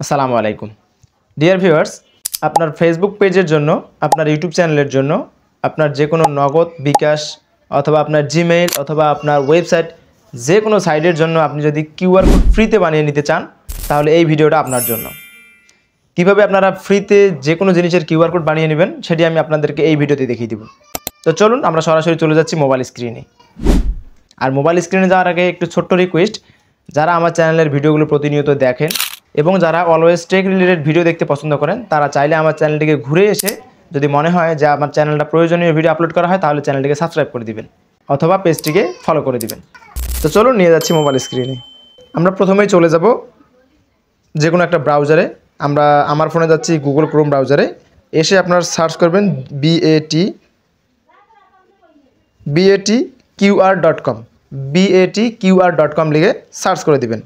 আসসালামু আলাইকুম dear viewers, আপনার ফেসবুক পেজের জন্য, আপনার ইউটিউব চ্যানেলের জন্য, আপনার যে কোনো নগদ, বিকাশ অথবা আপনার জিমেইল অথবা আপনার ওয়েবসাইট, যে কোনো সাইটের জন্য আপনি যদি কিউআর কোড ফ্রিতে বানিয়ে নিতে চান, তাহলে এই ভিডিওটা আপনার জন্য। কিভাবে আপনারা ফ্রিতে যে কোনো জিনিসের কিউআর কোড বানিয়ে নেবেন সেটি আমি আপনাদেরকে এই ভিডিওতে দেখিয়ে দেব। তো চলুন আমরা সরাসরি চলে যাচ্ছি মোবাইল স্ক্রিনে। আর মোবাইল স্ক্রিনে যাওয়ার আগে একটু ছোট্ট রিকোয়েস্ট, যারা আমার চ্যানেলের ভিডিওগুলো প্রতিনিয়ত দেখেন এবং যারা অলওয়েজ টেক রিলেটেড ভিডিও দেখতে পছন্দ করেন, তারা চাইলে আমার চ্যানেলটিকে ঘুরে এসে যদি মনে হয় যে আমার চ্যানেলটা প্রয়োজনীয় ভিডিও আপলোড করা হয়, তাহলে চ্যানেলটিকে সাবস্ক্রাইব করে দিবেন অথবা পেজটিকে ফলো করে দিবেন। তো চলুন নিয়ে যাচ্ছি মোবাইল স্ক্রিনে। আমরা প্রথমেই চলে যাব যে কোনো একটা ব্রাউজারে। আমার ফোনে যাচ্ছি গুগল ক্রোম ব্রাউজারে। এসে আপনারা সার্চ করবেন BATQR.com BATQR.com লিখে সার্চ করে দিবেন।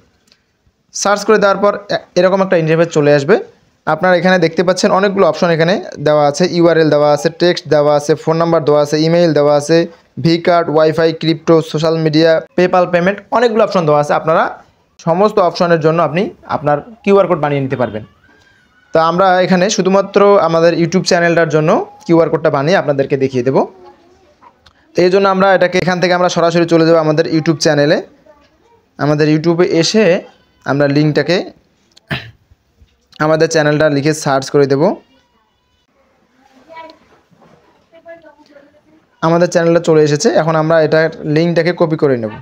সার্চ করে দেওয়ার পর এরকম একটা ইন্টারফেস চলে আসবে। আপনারা এখানে দেখতে পাচ্ছেন অনেকগুলো অপশন এখানে দেওয়া আছে। ইউআরএল দেওয়া আছে, টেক্সট দেওয়া আছে, ফোন নাম্বার দেওয়া আছে, ইমেইল দেওয়া আছে, V card, wifi, crypto, social media, PayPal payment, অনেকগুলো অপশন দেওয়া আছে। আপনারা সমস্ত অপশনের জন্য আপনি আপনার কিউআর কোড বানিয়ে নিতে পারবেন। তো আমরা এখানে শুধুমাত্র আমাদের ইউটিউব চ্যানেলটার জন্য কিউআর কোডটা বানিয়ে আপনাদেরকে দেখিয়ে দেব। তো এই জন্য আমরা এটাকে এখান থেকে আমরা সরাসরি চলে যাব আমাদের ইউটিউব চ্যানেলে। আমাদের ইউটিউবে এসে আমরা লিঙ্কটাকে আমাদের চ্যানেলটা লিখে সার্চ করে দেব। আমাদের চ্যানেলটা চলে এসেছে। এখন আমরা এটার লিঙ্কটাকে কপি করে নেব।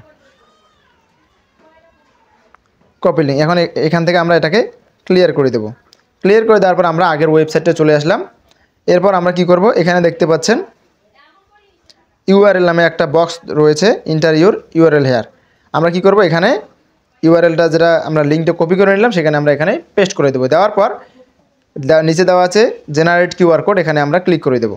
Copy link. এখন এখান থেকে আমরা এটাকে ক্লিয়ার করে দেব। ক্লিয়ার করে দেওয়ার পর আমরা আগের ওয়েবসাইটে চলে আসলাম। এরপর আমরা কি করব, এখানে দেখতে পাচ্ছেন ইউআরএল নামে একটা বক্স রয়েছে, ইন্টার ইউর ইউআরএল হেয়ার। আমরা কি করব, এখানে ইউআরএলটা যেটা আমরা লিঙ্কটা কপি করে নিলাম সেখানে আমরা এখানে পেস্ট করে দেবো। দেওয়ার পর নিচে দেওয়া আছে জেনারেট কিউআর কোড, এখানে আমরা ক্লিক করে দেব।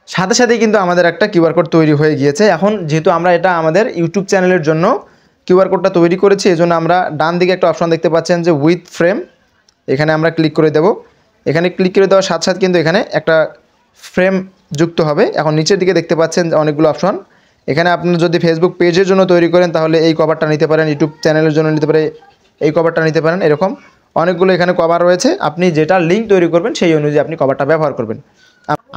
সাথে সাথেই কিন্তু আমাদের একটা কিউআর কোড তৈরি হয়ে গিয়েছে। এখন যেহেতু আমরা এটা আমাদের ইউটিউব চ্যানেলের জন্য কিউআর কোডটা তৈরি করেছি, এই জন্য আমরা ডান দিকে একটা অপশন দেখতে পাচ্ছেন যে উইথ ফ্রেম, এখানে আমরা ক্লিক করে দেব। এখানে ক্লিক করে দেওয়ার সাথে সাথে কিন্তু এখানে একটা ফ্রেম যুক্ত হবে। এখন নিচের দিকে দেখতে পাচ্ছেন অনেকগুলো অপশন। এখানে আপনি যদি ফেসবুক পেজের জন্য তৈরি করেন তাহলে এই কভারটা নিতে পারেন, ইউটিউব চ্যানেলের জন্য নিতে পারে এই কভারটা নিতে পারেন। এরকম অনেকগুলো এখানে কভার রয়েছে। আপনি যেটা লিঙ্ক তৈরি করবেন সেই অনুযায়ী আপনি কভারটা ব্যবহার করবেন।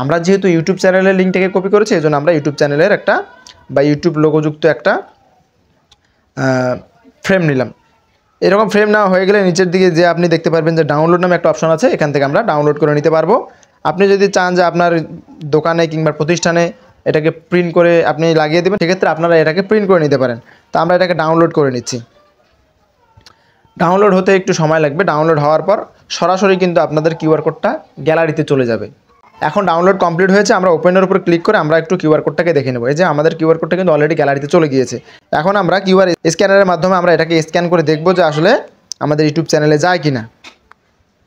আমরা যেহেতু ইউটিউব চ্যানেলের লিঙ্কটাকে কপি করেছি, এই জন্য আমরা ইউটিউব চ্যানেলের একটা বা ইউটিউব লোগোযুক্ত একটা ফ্রেম নিলাম। এরকম ফ্রেম নেওয়া হয়ে গেলে নিচের দিকে যে আপনি দেখতে পারবেন যে ডাউনলোড নামে একটা অপশন আছে, এখান থেকে আমরা ডাউনলোড করে নিতে পারবো। আপনি যদি চান যে আপনার দোকানে কিংবা প্রতিষ্ঠানে এটাকে প্রিন্ট করে আপনি লাগিয়ে দেবেন, সেক্ষেত্রে আপনারা এটাকে প্রিন্ট করে নিতে পারেন। তো আমরা এটাকে ডাউনলোড করে নিচ্ছি। ডাউনলোড হতে একটু সময় লাগবে। ডাউনলোড হওয়ার পর সরাসরি কিন্তু আপনাদের কিউআর কোডটা গ্যালারিতে চলে যাবে। এখন ডাউনলোড কমপ্লিট হয়েছে। আমরা ওপেনের উপর ক্লিক করে আমরা একটু কিউআর কোডটাকে দেখে নেব। এই যে আমাদের কিউআর কোডটা কিন্তু অলরেডি গ্যালারিতে চলে গিয়েছে। এখন আমরা কিউআর স্ক্যানারের মাধ্যমে আমরা এটাকে স্ক্যান করে দেখব যে আসলে আমাদের ইউটিউব চ্যানেলে যায় কি না।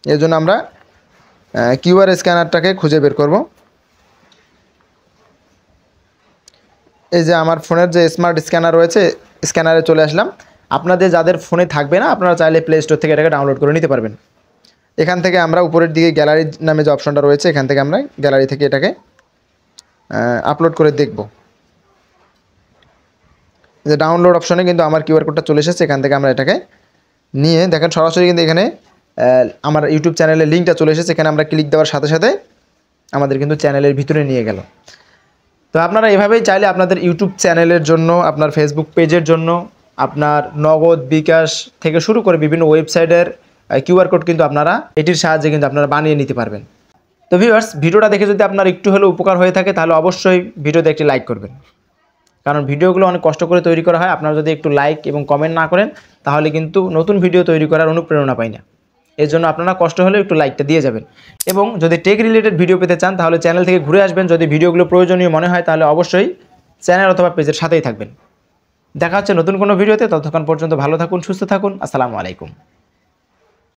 এর জন্য আমরা কিউআর স্ক্যানারটাকে খুঁজে বের করব। এই যে আমার ফোনের যে স্মার্ট স্ক্যানার রয়েছে, স্ক্যানারে চলে আসলাম। আপনাদের যাদের ফোনে থাকবে না, আপনারা চাইলে প্লে স্টোর থেকে এটাকে ডাউনলোড করে নিতে পারবেন। এখান থেকে আমরা উপরের দিকে গ্যালারি নামে যে অপশনটা রয়েছে, এখান থেকে আমরা গ্যালারি থেকে এটাকে আপলোড করে দেখব। যে ডাউনলোড অপশনে কিন্তু আমার কিউআর কোডটা চলে এসেছে। এখান থেকে আমরা এটাকে নিয়ে দেখেন সরাসরি কিন্তু এখানে আমার ইউটিউব চ্যানেলের লিঙ্কটা চলে এসেছে। এখানে আমরা ক্লিক দেওয়ার সাথে সাথে আমাদের কিন্তু চ্যানেলের ভিতরে নিয়ে গেল। তো আপনারা এভাবেই চাইলে আপনাদের ইউটিউব চ্যানেলের জন্য, আপনার ফেসবুক পেজের জন্য, আপনার নগদ, বিকাশ থেকে শুরু করে বিভিন্ন ওয়েবসাইটের কিউআর কোড কিন্তু আপনারা এটির সাহায্যে কিন্তু আপনারা বানিয়ে নিতে পারবেন। তো ভিউয়ার্স, ভিডিওটা দেখে যদি আপনার একটু হলেও উপকার হয়ে থাকে তাহলে অবশ্যই ভিডিওতে একটি লাইক করবেন, কারণ ভিডিওগুলো অনেক কষ্ট করে তৈরি করা হয়। আপনারা যদি একটু লাইক এবং কমেন্ট না করেন তাহলে কিন্তু নতুন ভিডিও তৈরি করার অনুপ্রেরণা পাই না। এর জন্য আপনারা কষ্ট হলেও একটু লাইকটা দিয়ে যাবেন। এবং যদি টেক রিলেটেড ভিডিও পেতে চান তাহলে চ্যানেল থেকে ঘুরে আসবেন। যদি ভিডিওগুলো প্রয়োজনীয় মনে হয় তাহলে অবশ্যই চ্যানেল অথবা পেজের সাথেই থাকবেন। দেখা হচ্ছে নতুন কোনো ভিডিওতে। ততক্ষণ পর্যন্ত ভালো থাকুন, সুস্থ থাকুন। আসসালামু আলাইকুম।